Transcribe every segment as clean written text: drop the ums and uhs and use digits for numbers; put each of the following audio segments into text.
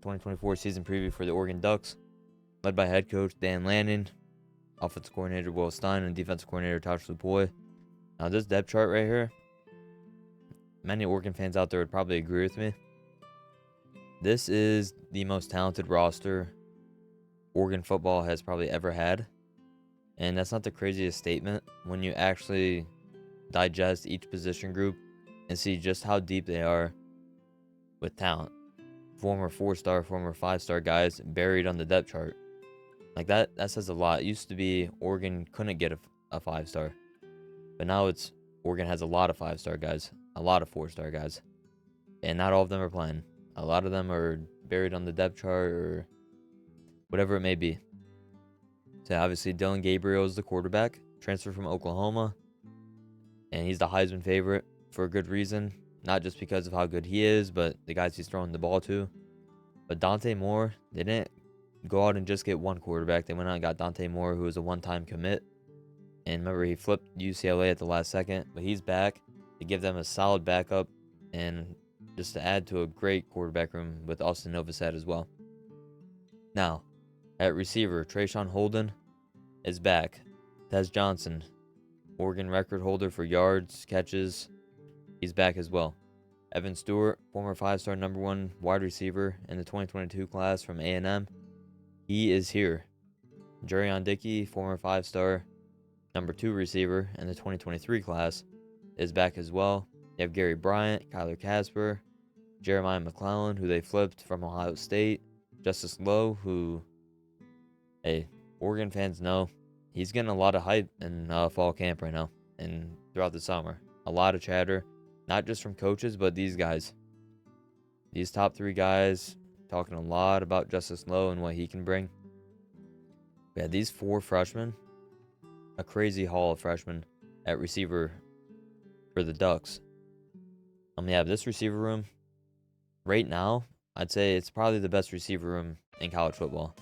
2024 season preview for the Oregon Ducks, led by head coach Dan Lanning, offensive coordinator Will Stein, and defensive coordinator Tosh Lupoy. Now, this depth chart right here, many Oregon fans out there would probably agree with me. This is the most talented roster Oregon football has probably ever had. And that's not the craziest statement when you actually digest each position group and see just how deep they are with talent. Former 4-star, former 5-star guys buried on the depth chart. Like that says a lot. It used to be Oregon couldn't get a 5-star. But now it's Oregon has a lot of 5-star guys, a lot of 4-star guys. And not all of them are playing. A lot of them are buried on the depth chart or whatever it may be. So obviously Dylan Gabriel is the quarterback, transfer from Oklahoma. And he's the Heisman favorite for a good reason. Not just because of how good he is, but the guys he's throwing the ball to. But Dante Moore, they didn't go out and just get one quarterback. They went out and got Dante Moore, who was a one-time commit. And remember, he flipped UCLA at the last second. But he's back to give them a solid backup and just to add to a great quarterback room with Austin Novosad as well. Now, at receiver, Trayshawn Holden is back. Tez Johnson, Oregon record holder for yards, catches, he's back as well. Evan Stewart, former 5-star number 1 wide receiver in the 2022 class from A&M, he is here. Jerion Dickey, former 5-star number 2 receiver in the 2023 class, is back as well. You have Gary Bryant, Kyler Casper, Jeremiah McClellan, who they flipped from Ohio State, Justice Lowe, who, hey, Oregon fans know he's getting a lot of hype in fall camp right now and throughout the summer. A lot of chatter, not just from coaches, but these guys. These top 3 guys talking a lot about Justice Lowe and what he can bring. Yeah, these 4 freshmen, a crazy haul of freshmen at receiver for the Ducks. Yeah, this receiver room, right now, I'd say it's probably the best receiver room in college football.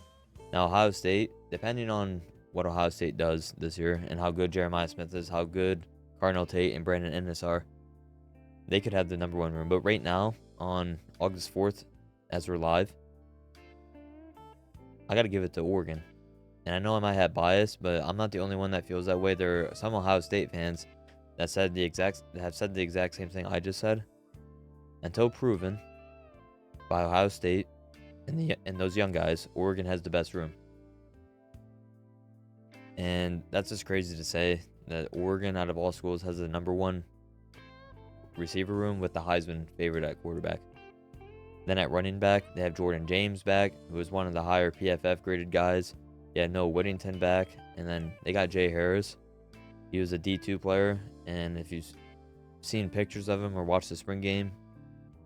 Now, Ohio State, depending on what Ohio State does this year and how good Jeremiah Smith is, how good Cardinal Tate and Brandon Ennis are, they could have the number 1 room. But right now, on August 4th, as we're live, I got to give it to Oregon. And I know I might have bias, but I'm not the only one that feels that way. There are some Ohio State fans that have said the exact same thing I just said. Until proven by Ohio State and those young guys, Oregon has the best room. And that's just crazy to say that Oregon, out of all schools, has the number 1 receiver room with the Heisman favorite at quarterback. Then at running back, they have Jordan James back, who is one of the higher PFF graded guys. Yeah, Noah Whittington back, and then they got Jay Harris. He was a D2 player, and if you've seen pictures of him or watched the spring game,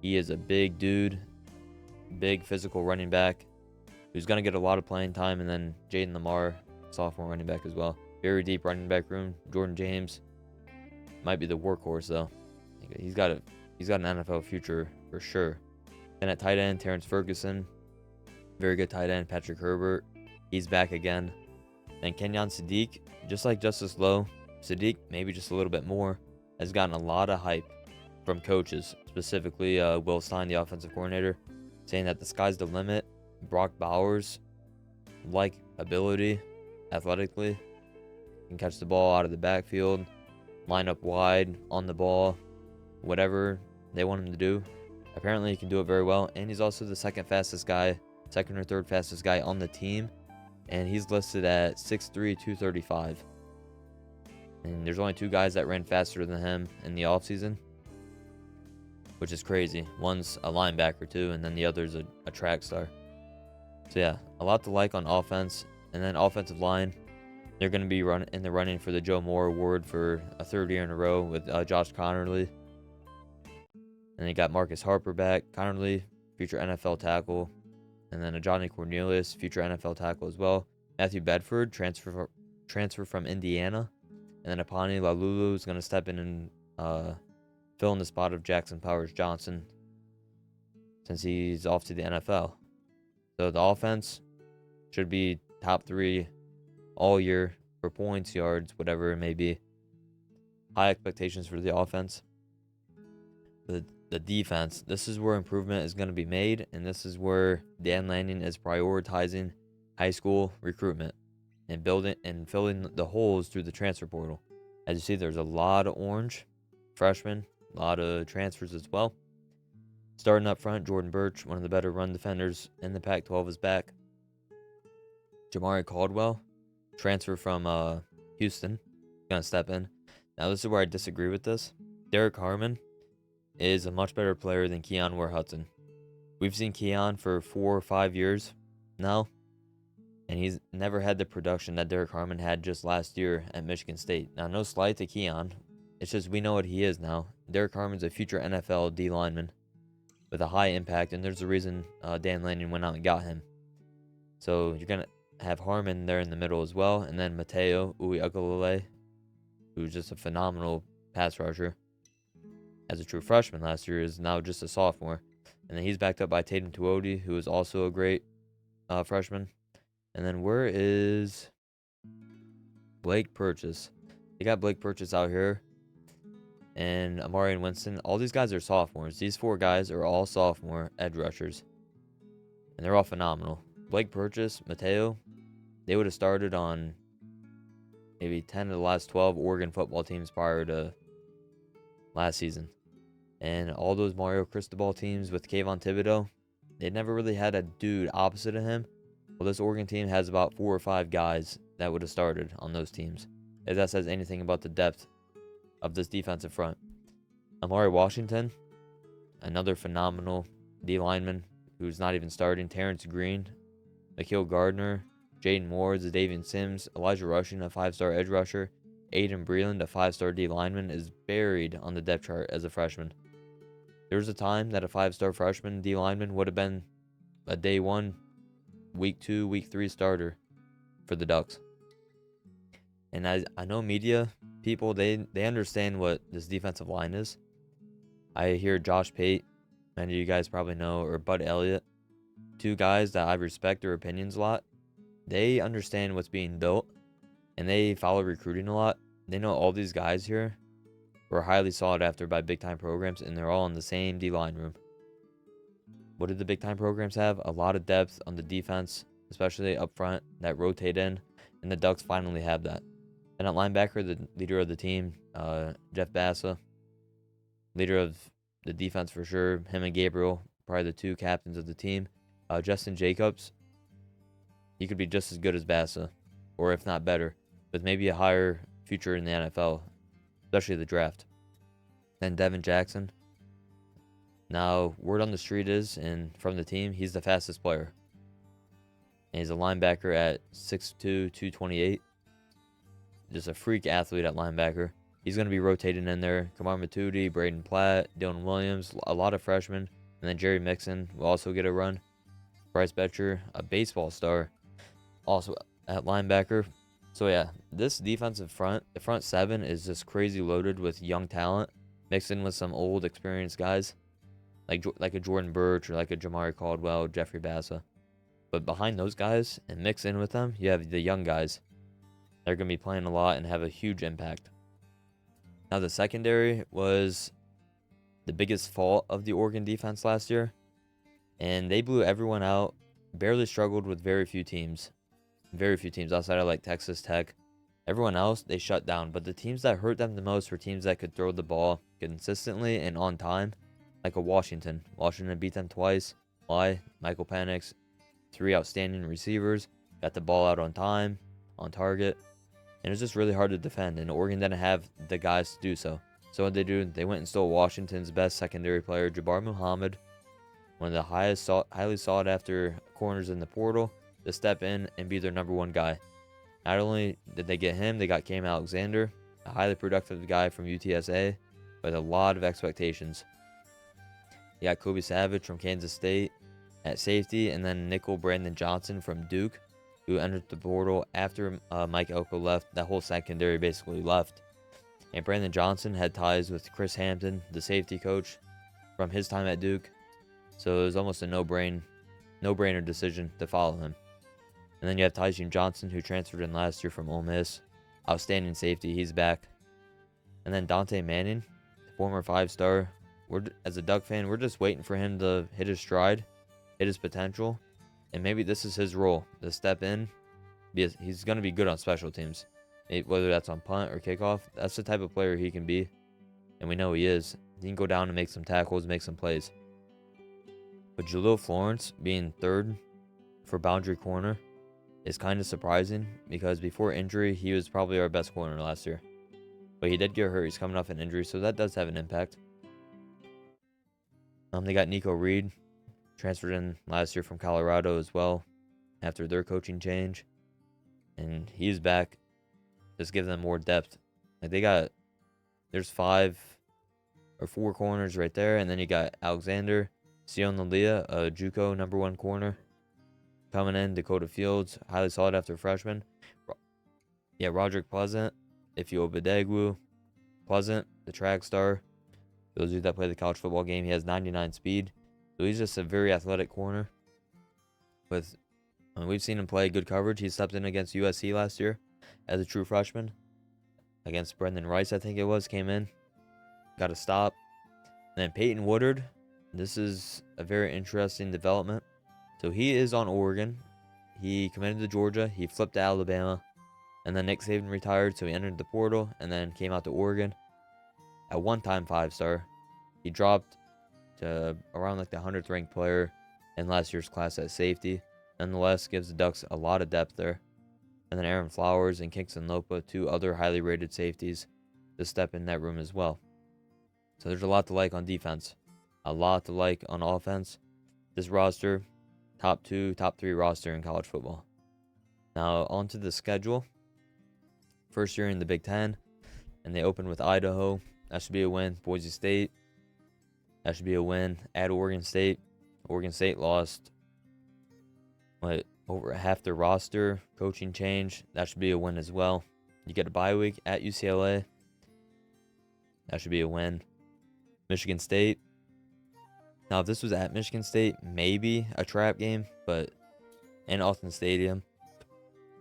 he is a big dude, big physical running back who's going to get a lot of playing time. And then Jaden Lamar, sophomore running back as well. Very deep running back room. Jordan James might be the workhorse though. He's got an NFL future for sure. Then at tight end, Terrence Ferguson, very good tight end. Patrick Herbert, he's back again. Then Kenyon Sadiq, just like Justice Lowe, Sadiq maybe just a little bit more, has gotten a lot of hype from coaches, specifically Will Stein, the offensive coordinator, saying that the sky's the limit. Brock Bowers, like ability, athletically, can catch the ball out of the backfield, line up wide, on the ball, whatever they want him to do. Apparently, he can do it very well, and he's also the second or third fastest guy on the team, and he's listed at 6'3", 235. And there's only 2 guys that ran faster than him in the offseason, which is crazy. One's a linebacker too, and then the other's a track star. So yeah, a lot to like on offense. And then offensive line, they're going to be in the running for the Joe Moore Award for a 3rd year in a row with Josh Connerly. And they got Marcus Harper back. Connerly, future NFL tackle. And then a Johnny Cornelius, future NFL tackle as well. Matthew Bedford, transfer from Indiana. And then Apani Lalulu is going to step in and fill in the spot of Jackson Powers Johnson since he's off to the NFL. So the offense should be top 3 all year for points, yards, whatever it may be. High expectations for the offense. The the defense, this is where improvement is going to be made, and this is where Dan Lanning is prioritizing high school recruitment and building and filling the holes through the transfer portal. As you see, there's a lot of orange freshmen, a lot of transfers as well. Starting up front, Jordan Birch, one of the better run defenders in the Pac-12, is back. Jamari Caldwell, transfer from Houston, gonna step in. Now, this is where I disagree with this. Derek Harmon is a much better player than Keon Ware-Hudson. We've seen Keon for 4 or 5 years now, and he's never had the production that Derek Harmon had just last year at Michigan State. Now, no slight to Keon. It's just we know what he is now. Derek Harmon's a future NFL D lineman with a high impact, and there's a reason Dan Lanning went out and got him. So you're going to have Harmon there in the middle as well, and then Mateo Uiagalelei, who's just a phenomenal pass rusher. As a true freshman last year, is now just a sophomore. And then he's backed up by Tatum Tuodi, who is also a great freshman. And then where is Blake Purchase? They got Blake Purchase out here. And Amari Winston. All these guys are sophomores. These 4 guys are all sophomore edge rushers. And they're all phenomenal. Blake Purchase, Mateo, they would have started on maybe 10 of the last 12 Oregon football teams prior to last season. And all those Mario Cristobal teams with Kayvon Thibodeau, they never really had a dude opposite of him. Well, this Oregon team has about 4 or 5 guys that would have started on those teams. If that says anything about the depth of this defensive front. Amari Washington, another phenomenal D lineman who's not even starting. Terrence Green, Nikhil Gardner, Jaden Moore, Zadavian Sims, Elijah Rushing, a 5-star edge rusher. Aiden Breland, a 5-star D lineman, is buried on the depth chart as a freshman. There was a time that a 5-star freshman D lineman would have been a day 1, week 2, week 3 starter for the Ducks. And I know media people, they understand what this defensive line is. I hear Josh Pate, many of you guys probably know, or Bud Elliott, 2 guys that I respect their opinions a lot. They understand what's being built, and they follow recruiting a lot. They know all these guys here were highly sought after by big-time programs, and they're all in the same D-line room. What did the big-time programs have? A lot of depth on the defense, especially up front, that rotate in, and the Ducks finally have that. And at linebacker, the leader of the team, Jeff Bassa, leader of the defense for sure. Him and Gabriel, probably the 2 captains of the team. Justin Jacobs, he could be just as good as Bassa, or if not better, with maybe a higher future in the NFL, especially the draft. Then Devin Jackson. Now, word on the street is, and from the team, he's the fastest player. And he's a linebacker at 6'2", 228. Just a freak athlete at linebacker. He's going to be rotating in there. Kamar Matudi, Braden Platt, Dylan Williams, a lot of freshmen. And then Jerry Mixon will also get a run. Bryce Betcher, a baseball star, also at linebacker. So yeah, this defensive front, the front 7 is just crazy loaded with young talent, mixed in with some old experienced guys, like a Jordan Birch or like a Jamari Caldwell, Jeffrey Bassa. But behind those guys and mix in with them, you have the young guys. They're going to be playing a lot and have a huge impact. Now, the secondary was the biggest fault of the Oregon defense last year, and they blew everyone out, barely struggled with very few teams outside of like Texas Tech. Everyone else, they shut down, but the teams that hurt them the most were teams that could throw the ball consistently and on time, like a Washington. Washington beat them twice. Why? Michael Penix, 3 outstanding receivers, got the ball out on time, on target. And it was just really hard to defend, and Oregon didn't have the guys to do so. So what they do, they went and stole Washington's best secondary player, Jabbar Muhammad, one of the highly sought after corners in the portal, to step in and be their number 1 guy. Not only did they get him, they got Cam Alexander, a highly productive guy from UTSA, with a lot of expectations. You got Kobe Savage from Kansas State at safety, and then nickel Brandon Johnson from Duke, who entered the portal after Mike Elko left. That whole secondary basically left. And Brandon Johnson had ties with Chris Hampton, the safety coach, from his time at Duke. So it was almost a no-brainer decision to follow him. And then you have Tyson Johnson, who transferred in last year from Ole Miss. Outstanding safety, he's back. And then Dante Manning, former 5-star as a Duck fan, we're just waiting for him to hit his stride, hit his potential, and maybe this is his role to step in. He's going to be good on special teams, whether that's on punt or kickoff. That's the type of player he can be, and we know he is. He can go down and make some tackles, make some plays. But Jalil Florence being third for boundary corner is kind of surprising because before injury, he was probably our best corner last year. But he did get hurt. He's coming off an injury, so that does have an impact. They got Nico Reed, transferred in last year from Colorado as well after their coaching change. And he's back. Just give them more depth. Like there's 5 or 4 corners right there. And then you got Alexander Sionalia, a JUCO #1 corner. Coming in, Dakota Fields, highly sought after freshman. Roderick Pleasant, Ifeolu Badegwu, Pleasant, the track star. Those of you that play the college football game, he has 99 speed. So he's just a very athletic corner. We've seen him play good coverage. He stepped in against USC last year as a true freshman. Against Brendan Rice, I think it was, came in. Got a stop. And then Peyton Woodard. This is a very interesting development. So he is on Oregon. He committed to Georgia. He flipped to Alabama. And then Nick Saban retired, so he entered the portal and then came out to Oregon. At one time 5-star. He dropped to around like the 100th ranked player in last year's class at safety. Nonetheless, gives the Ducks a lot of depth there. And then Aaron Flowers and Kingston Lopa, 2 other highly rated safeties, to step in that room as well. So there's a lot to like on defense. A lot to like on offense. This roster, top 2, top 3 roster in college football. Now, on to the schedule. First year in the Big Ten, and they open with Idaho. That should be a win. Boise State. That should be a win. At Oregon State. Oregon State lost over half their roster. Coaching change. That should be a win as well. You get a bye week at UCLA. That should be a win. Michigan State. Now, if this was at Michigan State, maybe a trap game, but in Autzen Stadium.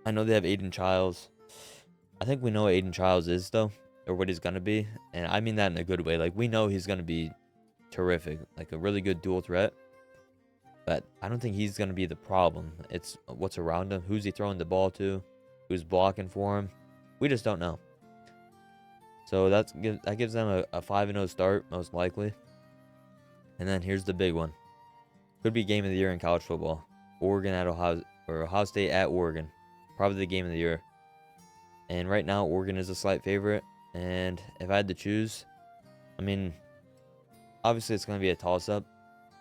I know they have Aiden Childs. I think we know what Aiden Childs is, though, or what he's going to be. And I mean that in a good way. Like, we know he's going to be terrific, like a really good dual threat. But I don't think he's going to be the problem. It's what's around him. Who's he throwing the ball to? Who's blocking for him? We just don't know. So that gives them a 5-0 start, most likely. And then here's the big one. Could be game of the year in college football. Oregon at Ohio State at Oregon. Probably the game of the year. And right now, Oregon is a slight favorite. And if I had to choose, I mean, obviously it's going to be a toss-up.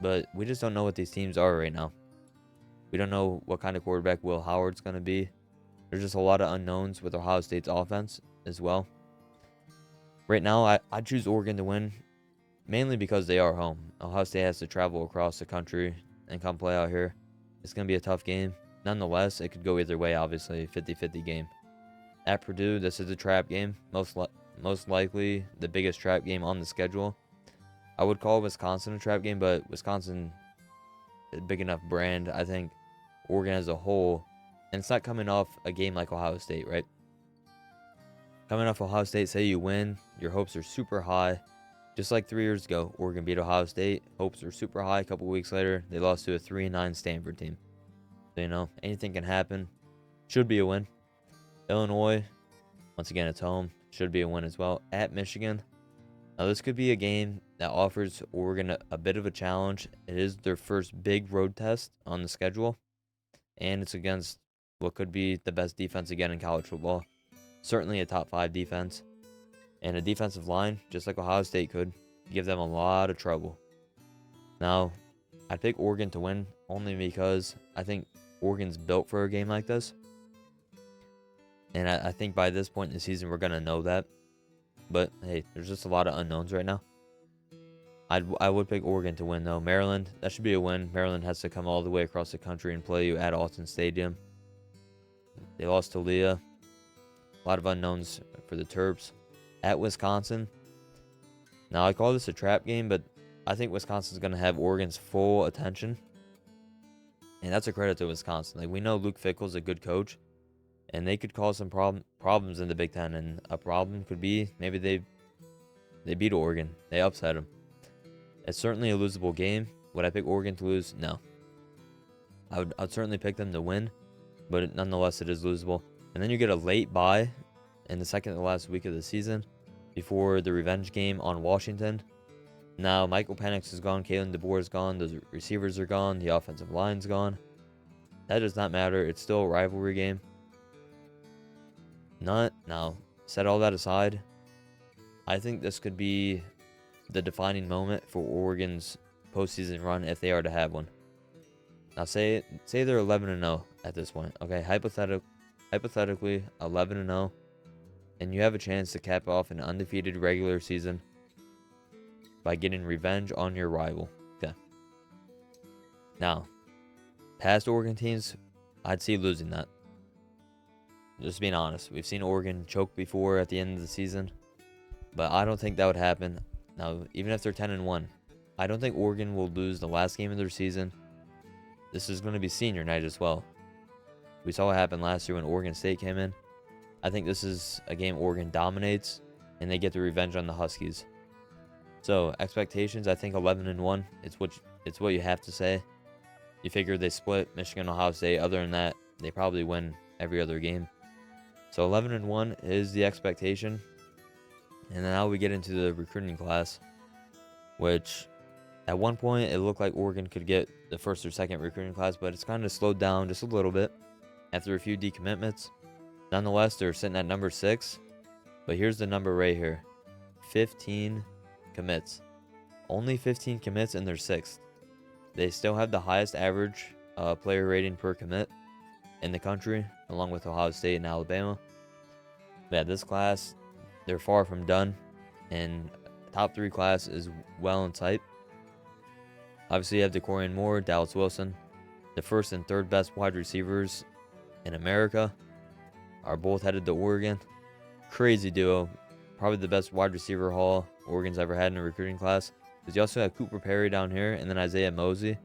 But we just don't know what these teams are right now. We don't know what kind of quarterback Will Howard's going to be. There's just a lot of unknowns with Ohio State's offense as well. Right now, I choose Oregon to win, mainly because they are home. Ohio State has to travel across the country and come play out here. It's going to be a tough game. Nonetheless, it could go either way, obviously, 50-50 game. At Purdue, this is a trap game. Most likely the biggest trap game on the schedule. I would call Wisconsin a trap game, but Wisconsin is a big enough brand. I think Oregon as a whole, and it's not coming off a game like Ohio State, right? Coming off Ohio State, say you win, your hopes are super high. Just like 3 years ago, Oregon beat Ohio State. Hopes were super high. A couple weeks later, they lost to a 3-9 Stanford team. So, anything can happen. Should be a win. Illinois, once again, it's home. Should be a win as well. At Michigan. Now, this could be a game that offers Oregon a bit of a challenge. It is their first big road test on the schedule. And it's against what could be the best defense again in college football. Certainly a top 5 defense. And a defensive line, just like Ohio State could, give them a lot of trouble. Now, I'd pick Oregon to win only because I think Oregon's built for a game like this. And I think by this point in the season, we're going to know that. But, hey, there's just a lot of unknowns right now. I would pick Oregon to win, though. Maryland, that should be a win. Maryland has to come all the way across the country and play you at Autzen Stadium. They lost to Leah. A lot of unknowns for the Terps. At Wisconsin. Now, I call this a trap game, but I think Wisconsin's going to have Oregon's full attention. And that's a credit to Wisconsin. Like, we know Luke Fickell's a good coach. And they could cause some problems in the Big Ten. And a problem could be maybe they beat Oregon. They upset them. It's certainly a losable game. Would I pick Oregon to lose? No. I'd certainly pick them to win, but nonetheless, it is losable. And then you get a late bye in the second to last week of the season before the revenge game on Washington. Now, Michael Penix is gone, Kalen DeBoer is gone, those receivers are gone, the offensive line's gone. That does not matter. It's still a rivalry game. Now, set all that aside, I think this could be the defining moment for Oregon's postseason run if they are to have one. Now, say they're 11-0 at this point. Okay, hypothetically 11-0, and you have a chance to cap off an undefeated regular season by getting revenge on your rival. Okay. Now, past Oregon teams, I'd see losing that. Just being honest, we've seen Oregon choke before at the end of the season, but I don't think that would happen. Now, even if they're 10-1, I don't think Oregon will lose the last game of their season. This is going to be senior night as well. We saw what happened last year when Oregon State came in. I think this is a game Oregon dominates, and they get the revenge on the Huskies. So, expectations, I think 11-1, it's what you have to say. You figure they split Michigan, Ohio State. Other than that, they probably win every other game. So 11-1 is the expectation. And now we get into the recruiting class, which at one point it looked like Oregon could get the first or second recruiting class, but it's kind of slowed down just a little bit after a few decommitments. Nonetheless, they're sitting at number 6. But here's the number right here. 15 commits. Only 15 commits and they're 6th. They still have the highest average player rating per commit in the country, along with Ohio State and Alabama. But yeah, this class, they're far from done, and top 3 class is well in sight. Obviously, you have DeCorian Moore, Dallas Wilson. The first and third best wide receivers in America are both headed to Oregon. Crazy duo. Probably the best wide receiver haul Oregon's ever had in a recruiting class. Because you also have Cooper Perry down here, and then Isaiah Mosey.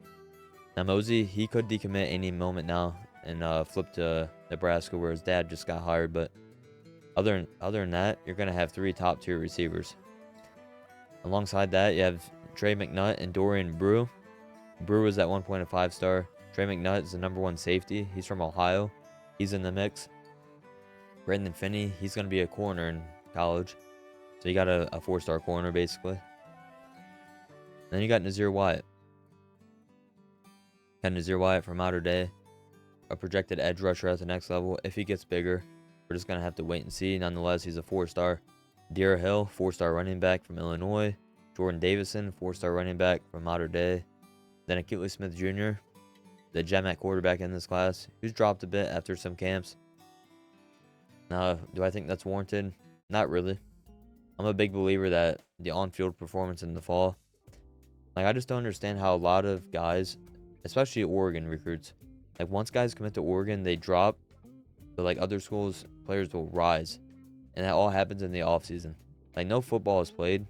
Now, Mosey, he could decommit any moment now and flip to Nebraska, where his dad just got hired. But other than that, you're going to have 3 top-tier receivers. Alongside that, you have Trey McNutt and Dorian Brew. Brew is at one point a 5-star. Trey McNutt is the number 1 safety. He's from Ohio. He's in the mix. Brandon Finney, he's going to be a corner in college. So you got a 4-star corner, basically. Then you got Nazir Wyatt. Got Nazir Wyatt from Mater Dei. A projected edge rusher at the next level. If he gets bigger, we're just going to have to wait and see. Nonetheless, he's a 4-star. Deer Hill, 4-star running back from Illinois. Jordan Davison, 4-star running back from Mater Dei. Then Akili Smith Jr., the gem at quarterback in this class, who's dropped a bit after some camps. Now, do I think that's warranted? Not really. I'm a big believer that the on-field performance in the fall, like, I just don't understand how a lot of guys, especially Oregon recruits, like, once guys commit to Oregon, they drop, but like other schools, players will rise. And that all happens in the offseason. Like, no football is played,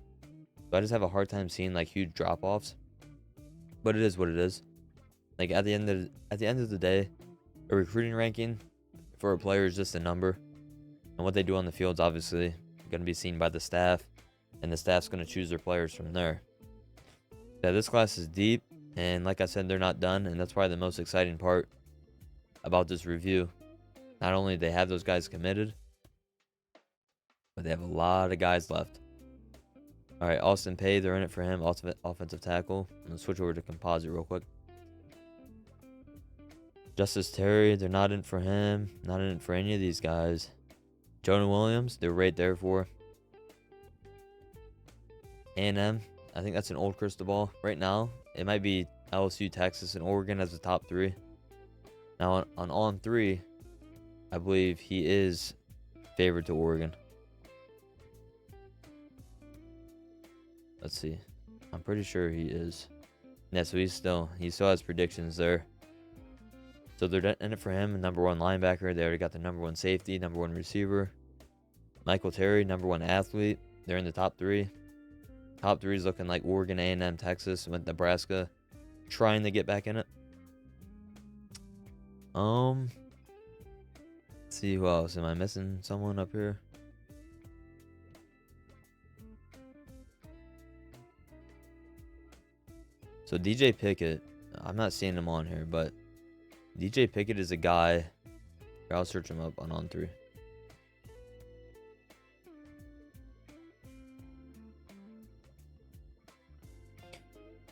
so I just have a hard time seeing like huge drop-offs. But it is what it is. Like, at the end of the day, a recruiting ranking for a player is just a number. And what they do on the field is obviously going to be seen by the staff, and the staff's going to choose their players from there. Yeah, this class is deep, and like I said, they're not done, and that's probably the most exciting part about this review. Not only do they have those guys committed, but they have a lot of guys left. All right, Austin Pay, they're in it for him, offensive tackle. I'm going to switch over to composite real quick. Justice Terry, they're not in for him. Not in it for any of these guys. Jonah Williams, they're right there for. A&M, I think that's an old crystal ball. Right now, it might be LSU, Texas, and Oregon as the top 3. Now, on 3, I believe he is favored to Oregon. Let's see. I'm pretty sure he is. Yeah, so he still has predictions there. So they're in it for him, number 1 linebacker. They already got the number 1 safety, number 1 receiver. Michael Terry, number 1 athlete. They're in the top 3. Top 3 is looking like Oregon, A&M, Texas, with Nebraska trying to get back in it. Let's see who else. Am I missing someone up here? So DJ Pickett, I'm not seeing him on here, but DJ Pickett is a guy. Here, I'll search him up on On3.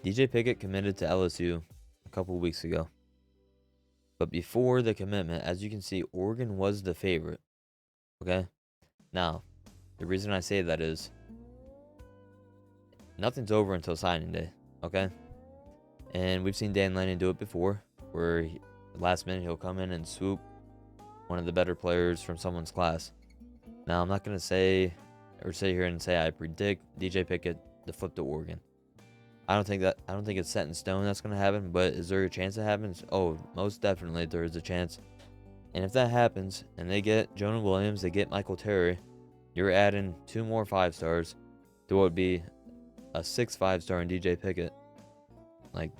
DJ Pickett committed to LSU a couple weeks ago. But before the commitment, as you can see, Oregon was the favorite. Okay? Now, the reason I say that is nothing's over until signing day. Okay? And we've seen Dan Lanning do it before, where last minute he'll come in and swoop one of the better players from someone's class. Now, I'm not going to say or sit here and say I predict DJ Pickett to flip to Oregon. I don't think it's set in stone that's going to happen, but is there a chance it happens? Oh, most definitely there is a chance. And if that happens and they get Jonah Williams, they get Michael Terry, you're adding 2 more 5-stars to what would be a 6 5-star in DJ Pickett. Like,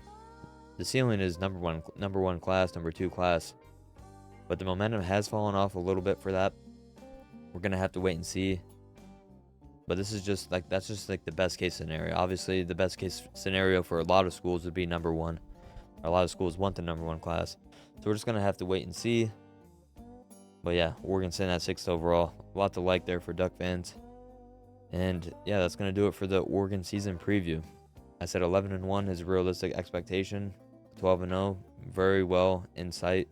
the ceiling is number one class, number 2 class. But the momentum has fallen off a little bit for that. We're going to have to wait and see. But this is just like, that's just like the best case scenario. Obviously, the best case scenario for a lot of schools would be number 1. A lot of schools want the number 1 class. So we're just going to have to wait and see. But yeah, Oregon sitting at 6th overall. A lot to like there for Duck fans. And yeah, that's going to do it for the Oregon season preview. I said 11-1 is a realistic expectation. 12-0, very well in sight.